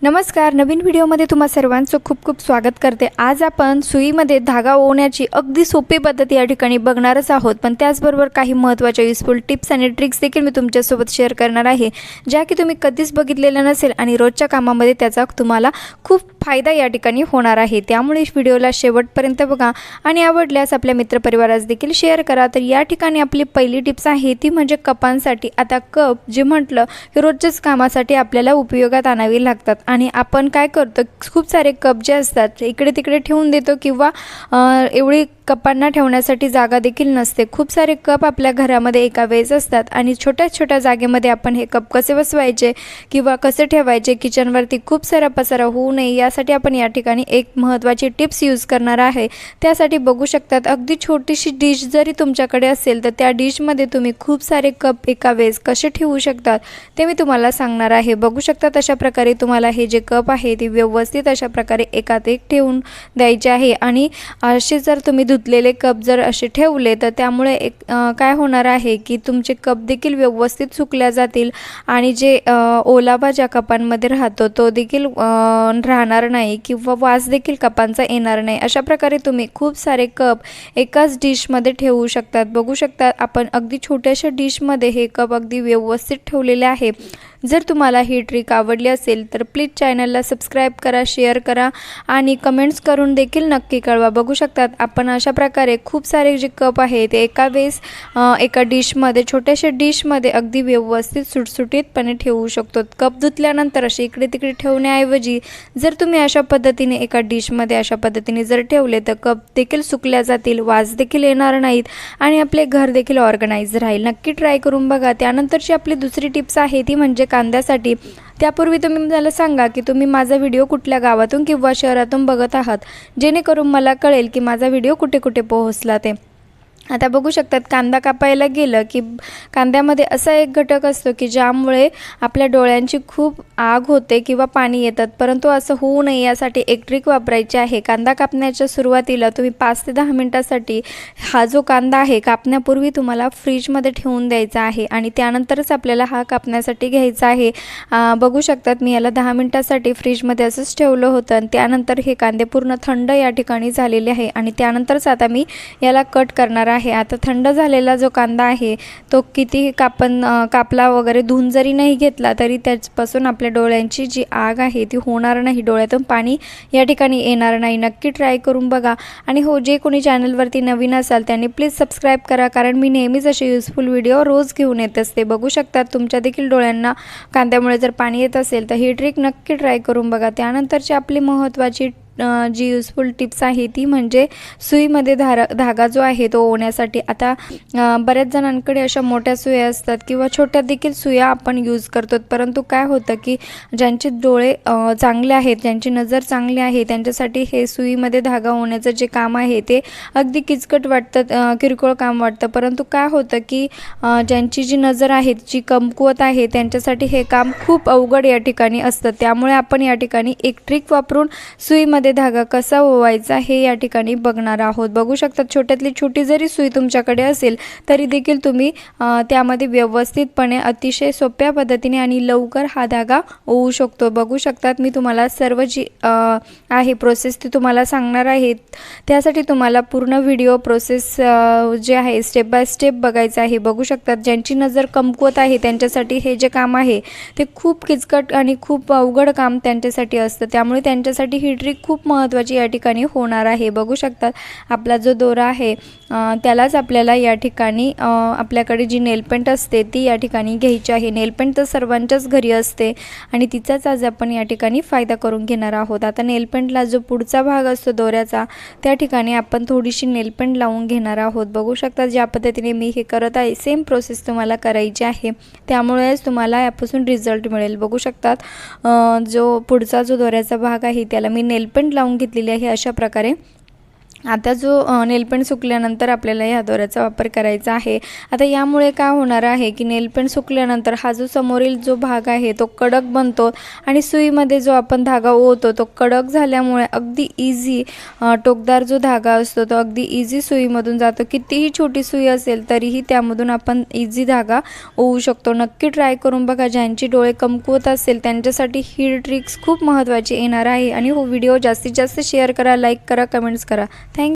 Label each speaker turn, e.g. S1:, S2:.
S1: नमस्कार, नवीन व्हिडिओमध्ये तुम्हा सर्वांचं खूप खूप स्वागत करते। आज आपण सुईमध्ये धागा ओवण्याची अगदी सोपी पद्धत या ठिकाणी बघणारच आहोत, पण त्याचबरोबर काही महत्त्वाच्या युजफुल टिप्स आणि ट्रिक्स देखील मी तुमच्यासोबत शेअर करणार आहे, ज्या की तुम्ही कधीच बघितलेल्या नसेल आणि रोजच्या कामामध्ये त्याचा तुम्हाला खूप फायदा या ठिकाणी होणार आहे। त्यामुळे व्हिडिओला शेवटपर्यंत बघा आणि आवडल्यास आपल्या मित्रपरिवारास देखील शेअर करा। तर या ठिकाणी आपली पहिली टिप्स आहे ती म्हणजे कपांसाठी। आता कप जे म्हटलं की रोजच्याच कामासाठी आपल्याला उपयोगात आणावे लागतात आणि आपण काय करतो, खूप सारे कप जे असतात इकडे तिकडे ठेवून देतो किंवा एवढी कपांना ठेवण्यासाठी जागा देखील नसते। खूप सारे कप आपल्या घरामध्ये एका वेळेस असतात आणि छोट्या छोट्या जागेमध्ये आपण हे कप कसे बसवायचे किंवा कसे ठेवायचे, किचनवरती खूप सारा पसारा होऊ नये यासाठी आपण या ठिकाणी एक महत्त्वाची टिप्स यूज करणार आहे। त्यासाठी बघू शकतात अगदी छोटीशी डिश जरी तुमच्याकडे असेल तर त्या डिशमध्ये तुम्ही खूप सारे कप एका वेळेस कसे ठेवू शकतात ते मी तुम्हाला सांगणार आहे। बघू शकतात अशा प्रकारे तुम्हाला हे जे कप आहे ते व्यवस्थित अशा प्रकारे एकात एक ठेवून द्यायचे आहे आणि असे जर तुम्ही धुतलेले कप जर असे ठेवले तर त्यामुळे काय होणार आहे की तुमचे कप देखील व्यवस्थित सुकल्या जातील आणि जे ओलावा ज्या कपांमध्ये राहतो तो देखील राहणार नाही किंवा वास देखील कपांचा येणार नाही। अशा प्रकारे तुम्ही खूप सारे कप एकाच डिशमध्ये ठेवू शकतात। बघू शकता आपण अगदी छोट्याशा डिशमध्ये हे कप अगदी व्यवस्थित ठेवलेले आहे। जर तुम्हाला ही ट्रिक आवडली असेल तर प्लीज चॅनलला सबस्क्राईब करा, शेअर करा आणि कमेंट्स करून देखील नक्की कळवा। बघू शकतात आपण अशा प्रकारे खूप सारे जे कप आहे ते एका वेळेस एका डिशमध्ये छोट्याशा डिशमध्ये अगदी व्यवस्थित सुटसुटीतपणे ठेवू शकतो। कप धुतल्यानंतर असे इकडे तिकडे ठेवण्याऐवजी जर तुम्ही अशा पद्धतीने एका डिशमध्ये अशा पद्धतीने जर ठेवले तर कप देखील सुकल्या जातील, वास देखील येणार नाहीत आणि आपले घर देखील ऑर्गनाइज राहील। नक्की ट्राय करून बघा। त्यानंतरची आपली दुसरी टिप्स आहे ती म्हणजे कांद्यासाठी। त्यापूर्वी तुम्ही मला सांगा की तुम्ही माझा व्हिडिओ कुठल्या गावातून किंवा शहरातून बघत आहात, जेणेकरून मला कळेल की माझा व्हिडिओ कुठे कुठे पोहोचला ते। आता बघू शकतात कांदा कापायला गेलं की कांद्यामध्ये असा एक घटक असतो की ज्यामुळे आपल्या डोळ्यांची खूप आग होते किंवा पाणी येतात, परंतु असं होऊ नये यासाठी एक ट्रिक वापरायची आहे। कांदा कापण्याच्या सुरुवातीला तुम्ही 5 ते 10 मिनिटांसाठी हा जो कांदा आहे कापण्यापूर्वी तुम्हाला फ्रीजमध्ये ठेवून द्यायचा आहे आणि त्यानंतरच आपल्याला हा कापण्यासाठी घ्यायचा आहे। बघू शकतात मी याला 10 मिनिटांसाठी फ्रीजमध्ये असंच ठेवलं होतं आणि त्यानंतर हे कांदे पूर्ण थंड या ठिकाणी झालेले आहे आणि त्यानंतरच आता मी याला कट करणार आहे। आता थंड झालेला जो कांदा आहे तो किती कापला वगैरे धुवून जरी नाही घेतला तरी त्याच्यापासून आपल्या डोळ्यांची जी आग आहे ती होणार नाही, डोळ्यातून पाणी या ठिकाणी येणार नाही। नक्की ट्राय करून बघा आणि हो, जे कोणी चॅनलवरती नवीन असाल त्यांनी प्लीज सबस्क्राईब करा, कारण मी नेहमीच असे युजफुल व्हिडिओ रोज घेऊन येत असते। बघू शकतात तुमच्या देखील डोळ्यांना कांद्यामुळे जर पाणी येत असेल तर ही ट्रिक नक्की ट्राय करून बघा। त्यानंतरची आपली महत्त्वाची जी युजफुल टिप्स आहे ती म्हणजे सुईमध्ये धागा जो आहे तो ओवण्यासाठी। आता बऱ्याच जणांकडे अशा मोठ्या सुया असतात किंवा छोट्या देखील सुया आपण यूज करतो, परंतु काय होतं की ज्यांचे डोळे चांगले आहेत, ज्यांची नजर चांगली आहे त्यांच्यासाठी हे सुईमध्ये धागा ओवण्याचं जे काम आहे ते अगदी किचकट वाटतं, किरकोळ काम वाटतं, परंतु काय होतं की ज्यांची जी नजर आहे जी कमकुवत आहे त्यांच्यासाठी हे काम खूप अवघड या ठिकाणी असतं। त्यामुळे आपण या ठिकाणी एक ट्रिक वापरून सुईमध्ये धागा कसा ओवायचा हे या ठिकाणी बघणार आहोत। बघू शकता छोट्यातली छोटी जरी सुई तुमच्याकडे असेल तरी देखील तुम्ही त्यामध्ये व्यवस्थितपणे अतिशय सोप्या पद्धतीने आणि लवकर हा धागा ओवू शकतो। बघू शकतात मी तुम्हाला सर्व जी आहे प्रोसेस ती तुम्हाला सांगणार आहे, त्यासाठी तुम्हाला पूर्ण व्हिडिओ प्रोसेस जे आहे स्टेप बाय स्टेप बघायचं आहे। बघू शकतात ज्यांची नजर कमकुवत आहे त्यांच्यासाठी हे जे काम आहे ते खूप किचकट आणि खूप अवघड काम त्यांच्यासाठी असतं, त्यामुळे त्यांच्यासाठी ही ट्रिक खूप महत्त्वाची या ठिकाणी होणार आहे। बघू शकतात आपला जो दोरा आहे त्यालाच आपल्याला या ठिकाणी आपल्याकडे जी नेलपेंट असते ती या ठिकाणी घ्यायची आहे। नेलपेंट तर सर्वांच्याच घरी असते आणि तिचाच आज आपण या ठिकाणी फायदा करून घेणार आहोत। आता नेलपेंटला जो पुढचा भाग असतो दोऱ्याचा त्या ठिकाणी आपण थोडीशी नेलपेंट लावून घेणार आहोत। बघू शकता ज्या पद्धतीने मी हे करत आहे सेम प्रोसेस तुम्हाला करायची आहे, त्यामुळेच तुम्हाला यापासून रिझल्ट मिळेल। बघू शकतात जो पुढचा जो दोऱ्याचा भाग आहे त्याला मी नेलपेंट लावून घेतलेली आहे अशा प्रकारे। आता जो नेलपेंट सुकल्यानंतर आपल्याला ह्या दोऱ्याचा वापर करायचा आहे। आता यामुळे काय होणार आहे की नेलपेंट सुकल्यानंतर हा जो समोरील जो भाग आहे तो कडक बनतो आणि सुईमध्ये जो आपण धागा ओवतो तो कडक झाल्यामुळे अगदी इझी टोकदार जो धागा असतो तो अगदी इझी सुईमधून जातो। कितीही छोटी सुई असेल तरीही त्यामधून आपण इझी धागा ओवू शकतो। नक्की ट्राय करून बघा। ज्यांची डोळे कमकुवत असेल त्यांच्यासाठी ही ट्रिक्स खूप महत्त्वाची येणार आहे। आणि हो व्हिडिओ जास्तीत जास्त शेअर करा, लाईक करा, कमेंट्स करा।